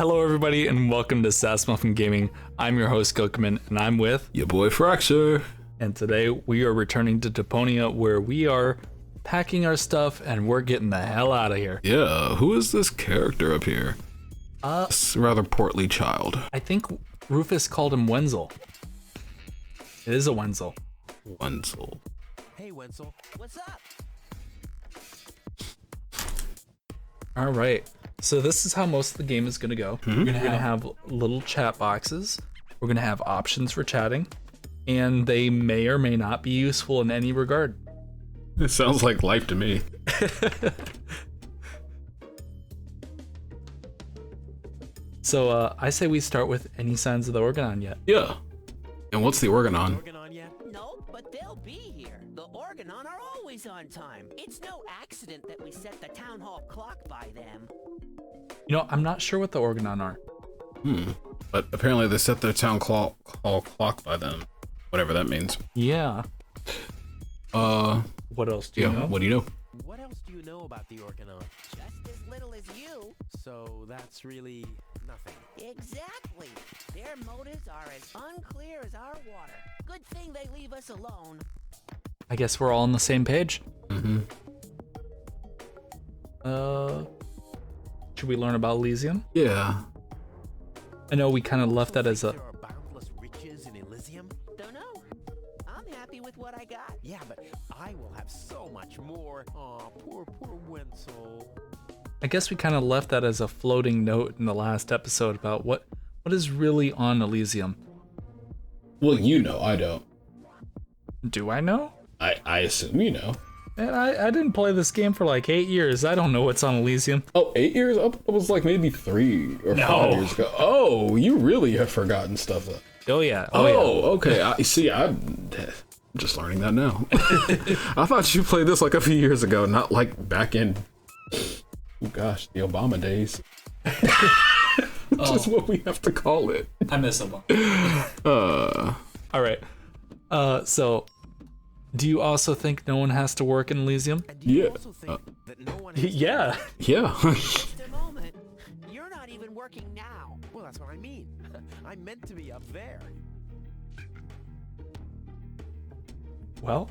Hello, everybody, and welcome to Sass Muffin Gaming. I'm your host, Gilkman, and I'm with your boy FRXR. And today we are returning to Deponia, where we are packing our stuff and we're getting the hell out of here. Yeah, who is this character up here? This rather portly child. I think Rufus called him Wenzel. It is a Wenzel. Wenzel. Hey, Wenzel. What's up? All right. So this is how most of the game is going to go. We're going to have little chat boxes. We're going to have options for chatting, and they may or may not be useful in any regard. It sounds like life to me. So I say we start with any signs of the Organon yet. Yeah. And what's the Organon? Organon yet? No, but they'll be here. The Organon are always on time. It's no accident that we set the town hall clock by them. You know, I'm not sure what the Organon are. But apparently they set their town hall clock by them. Whatever that means. Yeah. What else do you know? What do you know? What else do you know about the Organon? Just as little as you. So that's really nothing. Exactly. Their motives are as unclear as our water. Good thing they leave us alone. I guess we're all on the same page. Should we learn about Elysium? Yeah. I know we kind of left that as a... There are boundless riches in Elysium? Don't know. I'm happy with what I got. Yeah, but I will have so much more. Aw, poor Wenzel. I guess we kind of left that as a floating note in the last episode about what is really on Elysium. Well, you know, I don't. Do I know? I assume you know. Man, I didn't play this game for like 8 years. I don't know what's on Elysium. Oh, 8 years? It was like maybe 3 or 5 years ago. Oh, you really have forgotten stuff. Oh yeah. Okay. I'm just learning that now. I thought you played this like a few years ago, not like back in, oh gosh, the Obama days. Just what we have to call it. I miss him. All right. So, do you also think no one has to work in Elysium? And do you Yeah. also think that no one has Yeah. Yeah. Just a moment. You're not even working now. Well, that's what I mean. I'm meant to be up there. Well,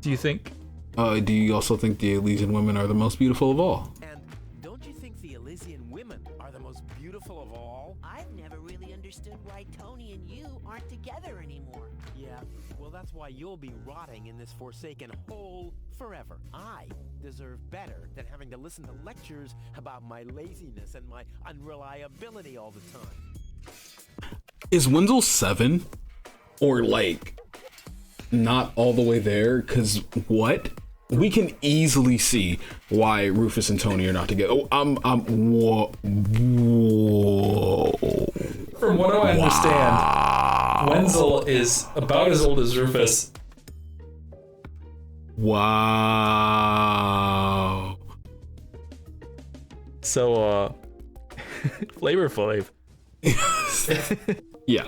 do you think? Do you also think the Elysian women are the most beautiful of all? And don't you think the Elysian women are the most beautiful of all? I've never really understood why Tony and you aren't together anymore. Yeah, well, that's why you'll be rotting in this forsaken hole forever. I deserve better than having to listen to lectures about my laziness and my unreliability all the time. Is Wenzel 7? Or like not all the way there? Cause what? We can easily see why Rufus and Tony are not together. Whoa. From what I understand, Wenzel is about as old as Rufus. Wow. So, Flavor Flav. Yeah.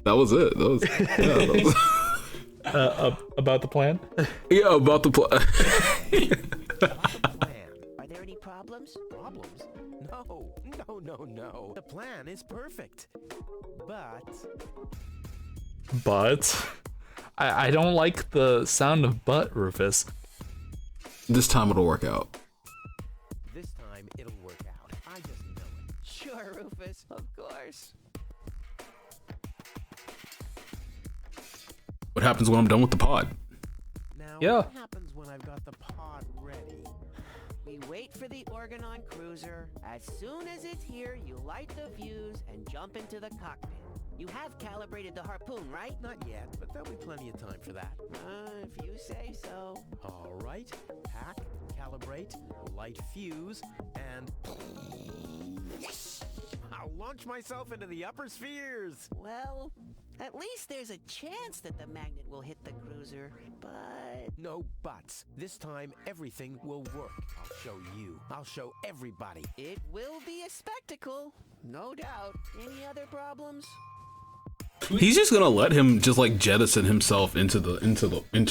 That was it. About the plan? Yeah, about the plan. Plan. Are there any problems? Problems? No. The plan is perfect. But I don't like the sound of "but," Rufus. This time it'll work out. This time it'll work out. I just know it. Sure, Rufus. Of course. What happens when I'm done with the pod? Now, Yeah. what happens when I've got the pod ready? We wait for the Organon cruiser. As soon as it's here, you light the fuse and jump into the cockpit. You have calibrated the harpoon, right? Not yet, but there'll be plenty of time for that. If you say so. All right. Pack, calibrate, light fuse, and I'll launch myself into the upper spheres. Well, at least there's a chance that the magnet will hit the cruiser, but... No buts. This time, everything will work. I'll show you. I'll show everybody. It will be a spectacle, no doubt. Any other problems? He's just gonna let him just like jettison himself into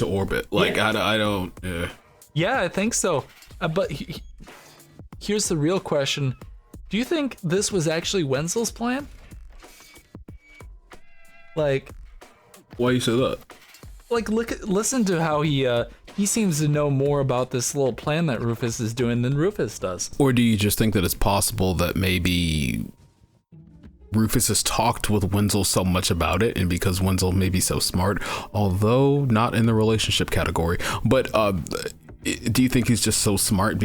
orbit. Like Yeah. I don't. Yeah. Yeah, I think so. But here's the real question: Do you think this was actually Wenzel's plan? Like, Why you say that? like listen to how he seems to know more about this little plan that Rufus is doing than Rufus does. Or do you just think that it's possible that maybe Rufus has talked with Wenzel so much about it, and because Wenzel may be so smart, although not in the relationship category, but do you think he's just so smart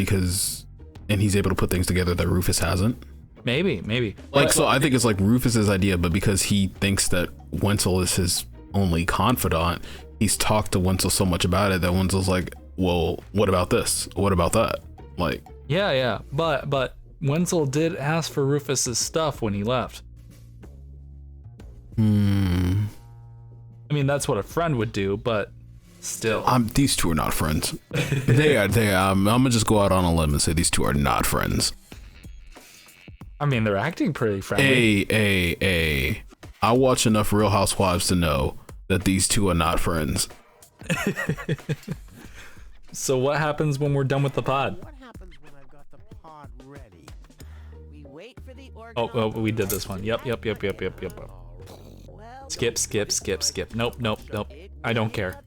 and he's able to put things together that Rufus hasn't? Maybe. Like, so I think it's like Rufus's idea, but because he thinks that Wenzel is his only confidant, he's talked to Wenzel so much about it that Wenzel's like, well, what about this? What about that? Like, Yeah. But Wenzel did ask for Rufus's stuff when he left. I mean, that's what a friend would do, but still. these two are not friends. They are. I'm gonna just go out on a limb and say these two are not friends. I mean, they're acting pretty friendly. Hey. I watch enough Real Housewives to know that these two are not friends. So what happens when we're done with the pod? What happens when I've got the pod ready? We wait for the organ. Oh, we did this one. Yep. Well, Skip. Nope. I don't care.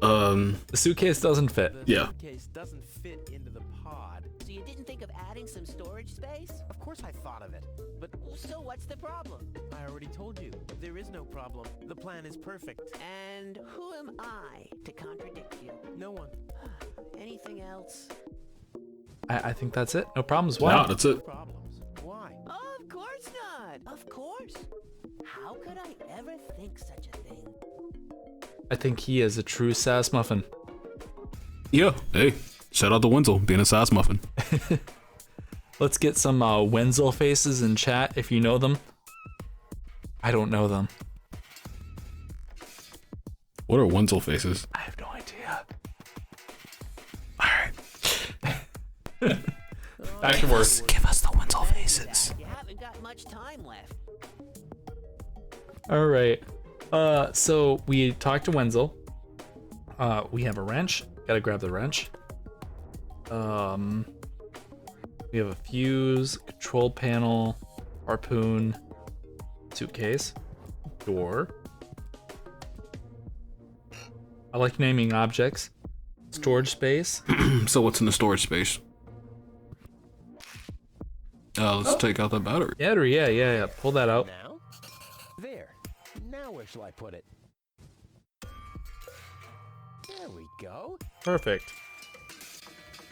Um, The suitcase doesn't fit. Yeah. Suitcase doesn't fit into the pod. so you didn't think of adding some storage space? Of course I thought of it, but So what's the problem? I already told you, there is no problem. The plan is perfect. And who am I to contradict you? No one. Anything else? I think that's it. No problems. Why? Wow, that's it. Problems. Why? Of course not. Of course. How could I ever think such a thing? I think he is a true Sass Muffin. Yeah. Hey, shout out to Wenzel being a Sass Muffin. Let's get some Wenzel faces in chat if you know them. I don't know them. What are Wenzel faces? I have no idea. All right. Back to work. Give us the Wenzel faces. You haven't got much time left. All right. So we talked to Wenzel. We have a wrench. Gotta grab the wrench. We have a fuse, control panel, harpoon, suitcase, door. I like naming objects. Storage space. So what's in the storage space? Let's take out the battery. Battery, yeah. Pull that out. Now? There. Now where shall I put it? There we go. Perfect.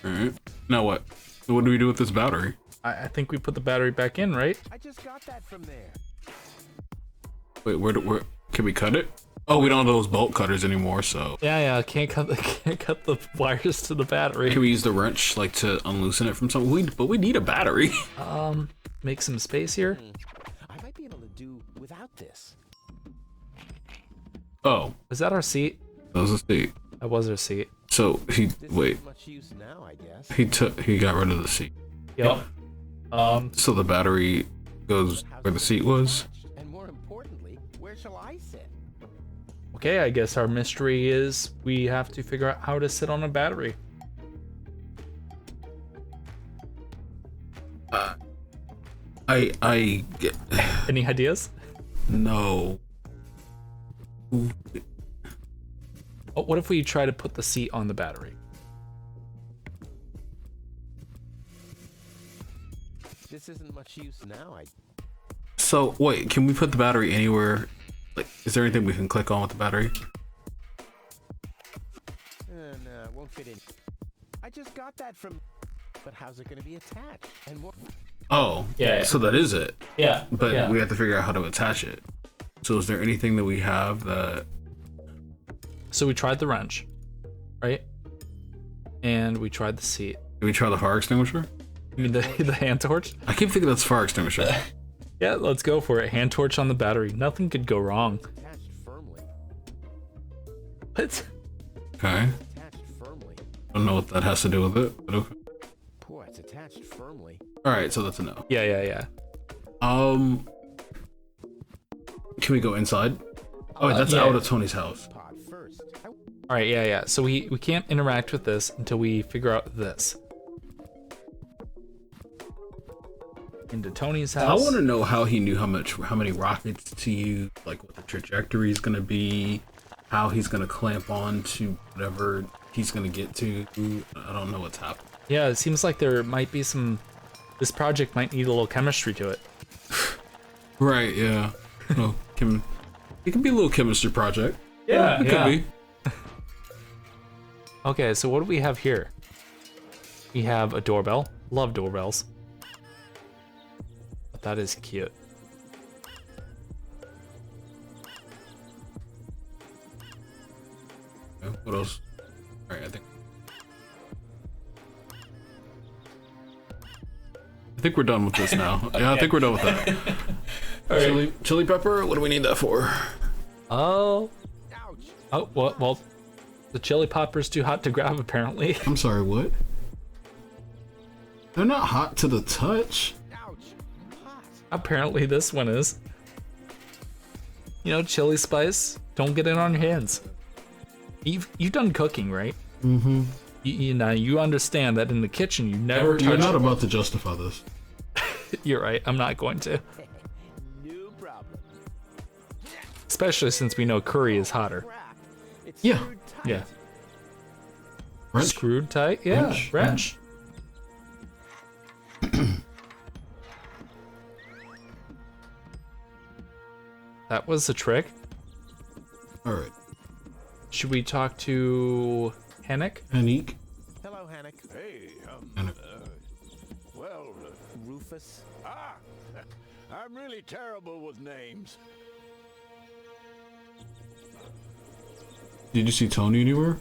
All right. Now what? What do we do with this battery? I think we put the battery back in, right? I just got that from there. Wait, where can we cut it? Oh, we don't have those bolt cutters anymore, so. Yeah. Can't cut the wires to the battery. Can we use the wrench like to unloosen it from something? But we need a battery. Make some space here. I might be able to do without this. Oh, Was that our seat? that was a seat. That was our seat. So This wait, isn't much use now, I guess. he got rid of the seat. Yep. So the battery goes where the seat was. And more importantly, where shall I sit? Okay, I guess our mystery is we have to figure out how to sit on a battery. I Any ideas? no. Oh, what if we try to put the seat on the battery? This isn't much use now, So wait, can we put the battery anywhere? Like, is there anything we can click on with the battery? No, it won't fit in. I just got that from... But how's it going to be attached? And more... Oh, Yeah. So that is it. Yeah. But we have to figure out how to attach it. So is there anything that we have that? So we tried the wrench, right? And we tried the seat. Did we try the fire extinguisher? You mean the hand torch? I keep thinking that's fire extinguisher. Yeah, let's go for it. Hand torch on the battery. Nothing could go wrong. Attached firmly. What? Okay. Attached firmly. I don't know what that has to do with it, but okay. Boy, it's attached firmly. All right, so that's a no. Yeah. Can we go inside? Oh, wait, that's yeah. out of Tony's house. Pod first. All right, yeah. So we can't interact with this until we figure out this. into Tony's I house. want to know how he knew how many rockets to use, like what the trajectory is going to be, how he's going to clamp on to whatever he's going to get to. I don't know what's happening. Yeah, it seems like there might be some. This project might need a little chemistry to it. Right? Yeah. Well, it can be a little chemistry project. Yeah, it could be. Okay, so what do we have here? We have a doorbell. Love doorbells. But that is cute. Okay, what else? All right, I think we're done with this now. Okay. Yeah, I think we're done with that. Chili pepper. What do we need that for? Oh, well, the chili popper's too hot to grab, apparently. I'm sorry, what? They're not hot to the touch. Apparently this one is. You know, chili spice, don't get it on your hands. You've done cooking, right? Mm-hmm. You understand that in the kitchen you never touch. You're not about to justify this. You're right, I'm not going to. No problem. Especially since we know curry is hotter. It's Yeah. screwed tight. Yeah. Wrench? Screwed tight? Yeah, wrench. That was the trick. All right. Should we talk to Hennick? Anik. Hello, Hannick. Hey, Hennick. Rufus. I'm really terrible with names. Did you see Tony anywhere?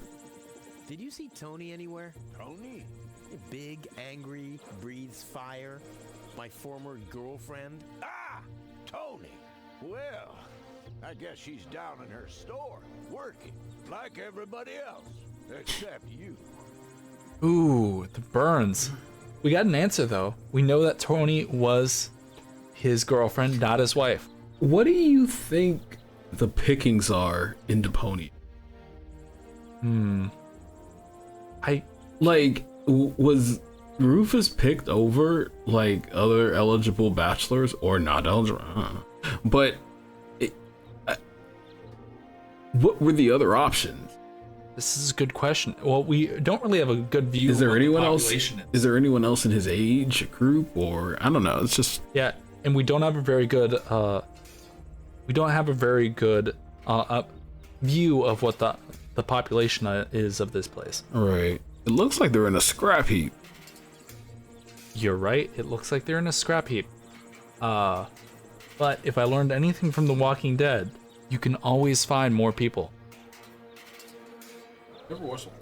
Did you see Tony anywhere? Tony? Big, angry, breathes fire. My former girlfriend. Tony. Well, I guess she's down in her store, working, like everybody else, except you. Ooh, the burns. We got an answer though. We know that Tony was his girlfriend, not his wife. What do you think the pickings are in Deponia? Was Rufus picked over like other eligible bachelors or not eligible? But what were the other options? This is a good question. Well, we don't really have a good view. Is there of what anyone the else? population Is there anyone else in his age group, or I don't know? It's just Yeah, and we don't have a very good view of what the population is of this place. right. It looks like they're in a scrap heap. You're right. It looks like they're in a scrap heap. But if I learned anything from The Walking Dead, you can always find more people. Never whistle.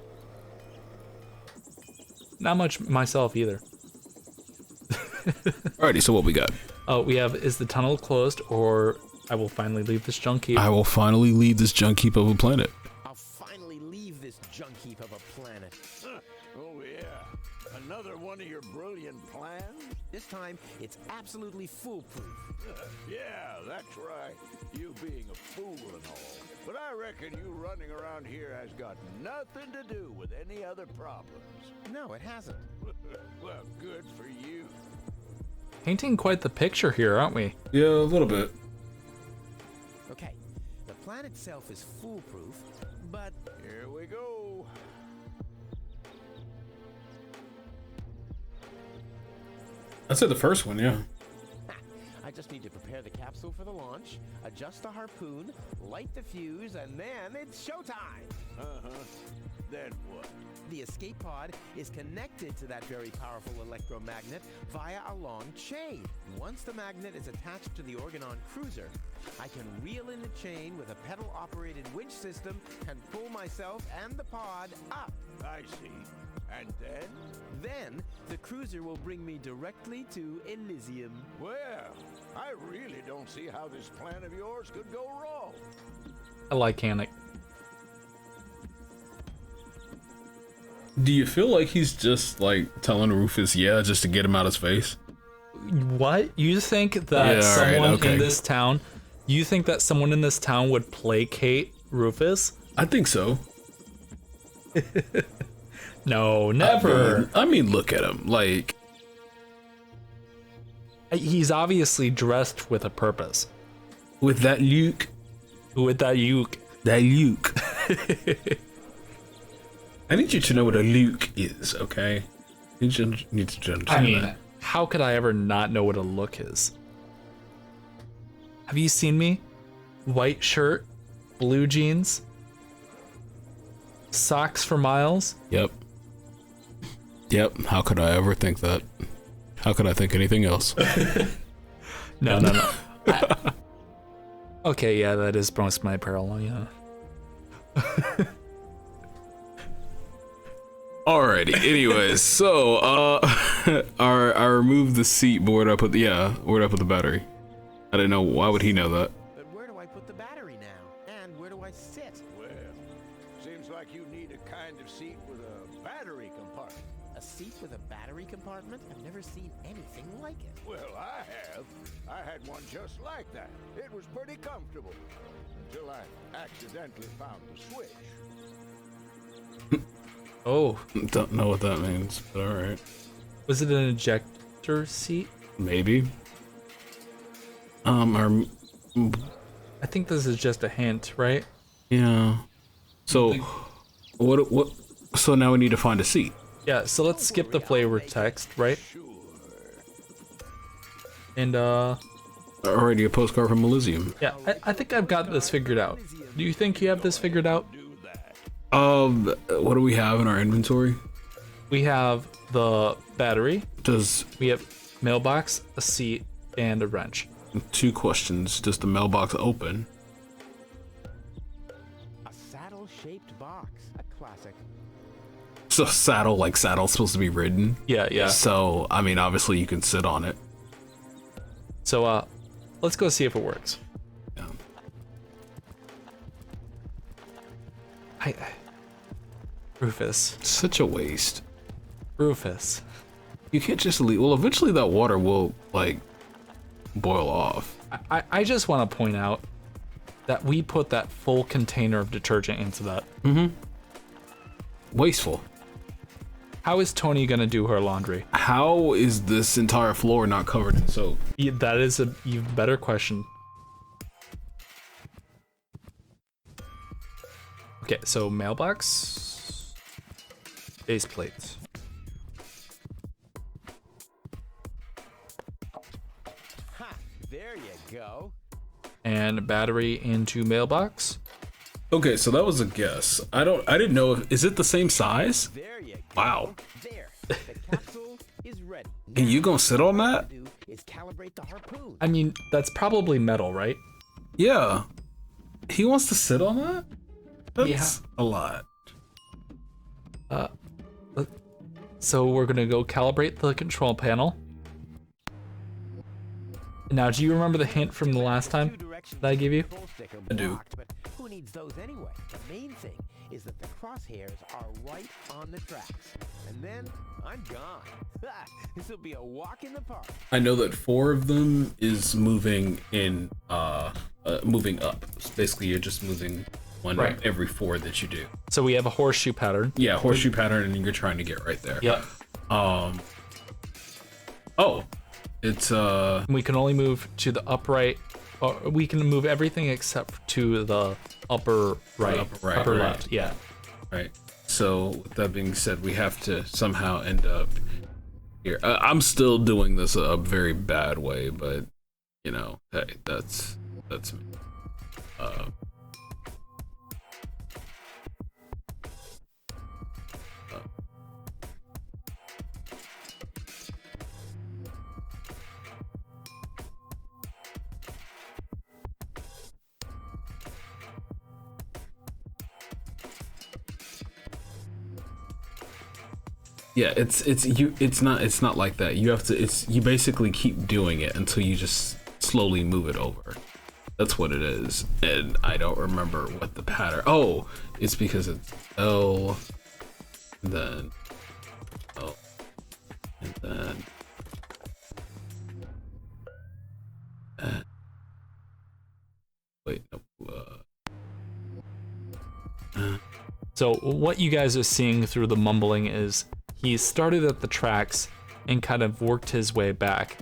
Not much myself either. Alrighty, so what we got? We have, is the tunnel closed, or I will finally leave this junk heap? I will finally leave this junk heap of a planet. I'll finally leave this junk heap of a planet. Oh, yeah. Another one of your brilliant plans? This time, it's absolutely foolproof. Yeah, that's right. You being a fool and all. But I reckon you running around here has got nothing to do with any other problems. No, it hasn't. Well, good for you. Painting quite the picture here, aren't we? Yeah, a little bit. Okay, the plan itself is foolproof, but Here we go. I'd say the first one, yeah. I just need to prepare the capsule for the launch, adjust the harpoon, light the fuse, and then it's showtime! Uh-huh. Then what? The escape pod is connected to that very powerful electromagnet via a long chain. Once the magnet is attached to the Organon cruiser, I can reel in the chain with a pedal-operated winch system and pull myself and the pod up. I see. And then? Then, the cruiser will bring me directly to Elysium. Well, I really don't see how this plan of yours could go wrong. I like Hennick. Do you feel like he's just like telling Rufus, yeah, just to get him out his face? What? You think that Yeah, someone okay. in this town, you think that someone in this town would placate Rufus? I think so. No, never. I mean, look at him. Like, He's obviously dressed with a purpose. With that Luke. With that uke. That Luke. I need you to know what a Luke is, okay? You need to understand I mean, that. how could I ever not know what a look is? Have you seen me? White shirt, blue jeans, socks for miles. Yep. How could I ever think that? How could I think anything else? No. Okay, yeah, that is most my apparel, yeah. Alrighty. Anyways, so I removed the seat, but where'd I put the battery? I didn't know. Why would he know that? But where do I put the battery now? And where do I sit? Well, seems like you need a kind of seat with a battery compartment. A seat with a battery compartment? I've never seen anything like it. Well, I have. I had one just like that. It was pretty comfortable until I accidentally found the switch. Oh, Don't know what that means, but alright. was it an ejector seat? Maybe. Our, I think this is just a hint, right? yeah. So, what? So now we need to find a seat. Yeah, so let's skip the flavor text, right? And Already a postcard from Elysium. yeah, I think I've got this figured out. Do you think you have this figured out? What do we have in our inventory? We have the battery, Does we have mailbox, a seat, and a wrench. 2 questions. Does the mailbox open? A saddle-shaped box. A classic. So saddle, like saddle's supposed to be ridden. Yeah. So I mean, obviously you can sit on it. So let's go see if it works. Yeah. Rufus. Such a waste. Rufus. You can't just leave. Well, eventually that water will like boil off. I just want to point out that we put that full container of detergent into that. Wasteful. How is Tony gonna do her laundry? How is this entire floor not covered in soap? Yeah, that is a even better question. Okay, so mailbox, base plates. Ha! There you go. And battery into mailbox. Okay, so that was a guess. I didn't know if, is it the same size? There you go. Wow. There. The capsule is ready. And you gonna sit on that? Do is calibrate the harpoon. I mean, that's probably metal, right? Yeah. He wants to sit on that? That's a lot. So we're gonna go calibrate the control panel. Now, do you remember the hint from the last time that I gave you? I do. But who needs those anyway? The main thing is that the crosshairs are right on the tracks. And then I'm gone. This will be a walk in the park. I know that 4 of them is moving in moving up. So basically you're just moving one Right. every 4 that you do. So we have a horseshoe pattern. Yeah, horseshoe pattern, and you're trying to get right there. Yep. Oh, it's We can only move to the upright, or we can move everything except to the upper right, Upper right. left. Yeah. right. So with that being said, we have to somehow end up here. I'm still doing this a very bad way, but you know, hey, that's me. Yeah, it's not like that. You have to you basically keep doing it until you just slowly move it over. That's what it is. And I don't remember what the pattern. Oh, it's because it's L, and then L, and then wait, no. So what you guys are seeing through the mumbling is he started at the tracks and kind of worked his way back.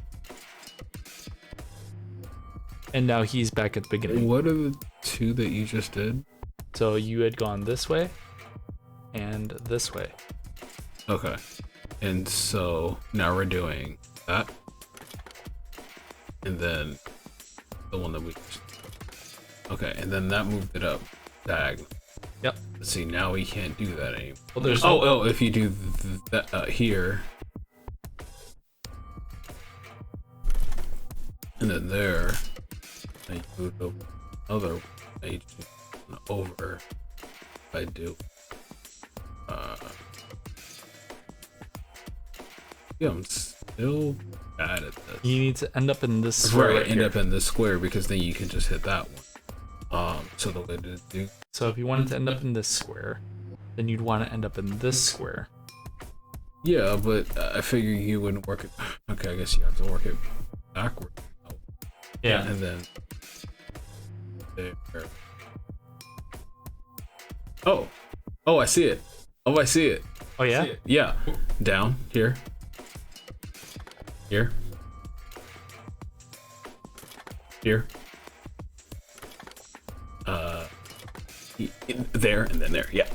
and now he's back at the beginning. What are the two that you just did? So you had gone this way and this way. Okay. And so now we're doing that. And then the one that we just... Okay, and then that moved it up. Dag. Yep. Let's see, now we can't do that anymore. Well, there's if you do that here. And then there. And you move the other page over. I do. Yeah, I'm still bad at this. You need to end up in this square. Right, end up in this square because then you can just hit that one. So the way to do. So if you wanted to end up in this square, then you'd want to end up in this square. Yeah, but I figure you wouldn't work it. Okay, I guess you have to work it backward. Yeah. And then there. Oh, I see it. Oh, I see it. Oh yeah? Yeah. Down here. Here. Here. There and then there. Yeah.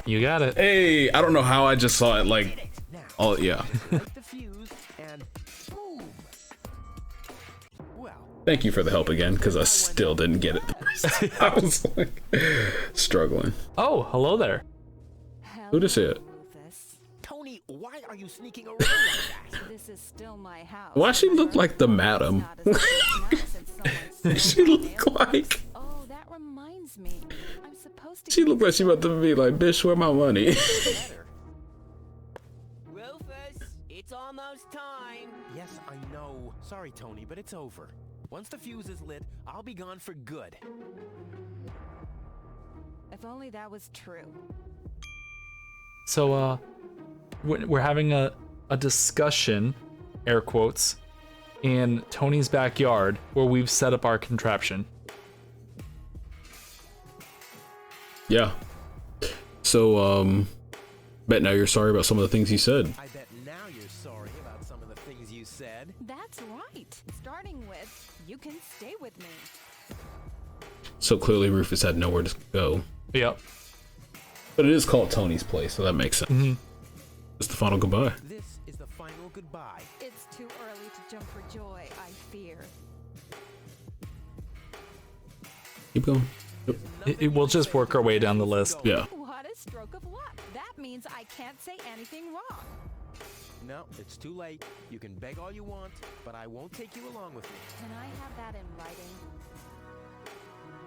You got it. Hey, I don't know how I just saw it like. Oh yeah. Light the fuse and boom. Well, Thank you for the help again, because I still didn't get it. I was like struggling. Oh, hello there. Who to say it? Rufus. Tony, why are you sneaking around like that? This is still my house. Why she look like the madam? She look like. Oh, that reminds me. I'm supposed to. She look like she about to be like, bitch, where my money? Rufus, it's almost time. Yes, I know. Sorry, Tony, but it's over. Once the fuse is lit, I'll be gone for good. If only that was true. So, we're having a discussion, air quotes, in Tony's backyard where we've set up our contraption. Yeah. So, bet now you're sorry about some of the things you said. I bet now you're sorry about some of the things you said. That's right. Starting with, you can stay with me. So clearly Rufus had nowhere to go. Yep. But it is called Tony's place, so that makes sense. Mm-hmm. It's the final goodbye. This is the final goodbye. It's too early to jump for joy, I fear. Keep going. Yep. We'll just work our way down the list. Yeah. What a stroke of luck. That means I can't say anything wrong. No, it's too late. You can beg all you want, but I won't take you along with me. Can I have that in writing?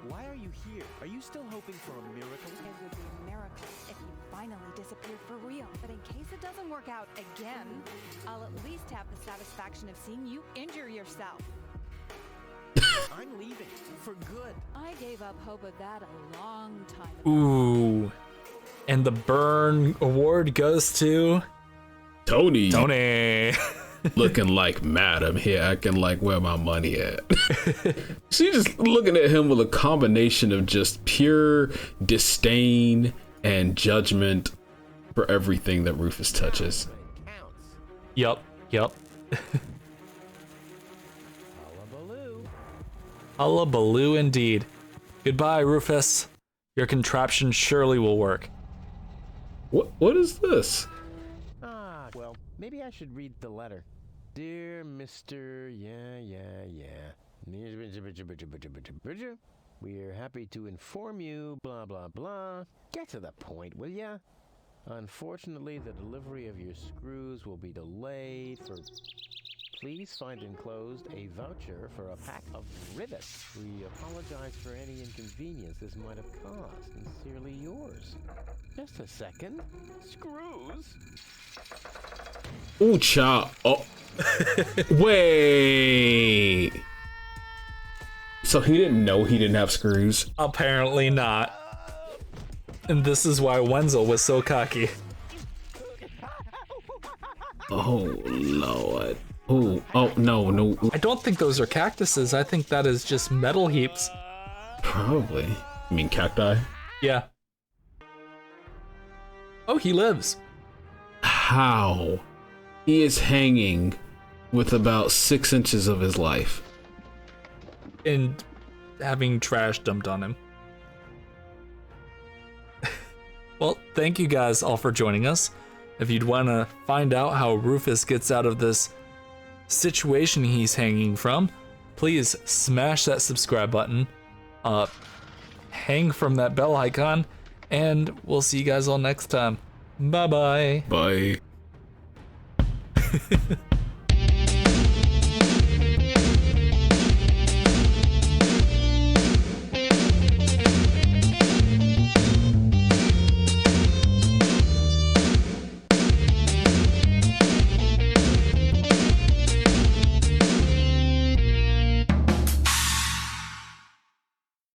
Why are you here? Are you still hoping for a miracle? It would be a miracle if you finally disappeared for real. But in case it doesn't work out again, I'll at least have the satisfaction of seeing you injure yourself. I'm leaving for good. I gave up hope of that a long time ago. Ooh. And the burn award goes to Tony. Tony. Looking like madam here, acting like where my money at. She just looking at him with a combination of just pure disdain and judgment for everything that Rufus touches. It counts. Yep. Hullabaloo. Hullabaloo indeed. Goodbye, Rufus. Your contraption surely will work. What is this? Ah, well, maybe I should read the letter. Dear Mr. We're happy to inform you, blah, blah, blah. Get to the point, will ya? Unfortunately, the delivery of your screws will be delayed for... Please find enclosed a voucher for a pack of rivets. We apologize for any inconvenience this might have caused. Sincerely yours. Just a second. Screws? Ooh, child. Oh. Wait. So he didn't know he didn't have screws? Apparently not. And this is why Wenzel was so cocky. Oh, Lord. Oh, no. I don't think those are cactuses. I think that is just metal heaps. Probably. I mean, cacti? Yeah. Oh, he lives. How? He is hanging with about 6 inches of his life. and having trash dumped on him. Well, thank you guys all for joining us. If you'd want to find out how Rufus gets out of this situation he's hanging from, please smash that subscribe button, hang from that bell icon, and we'll see you guys all next time. Bye-bye. Bye.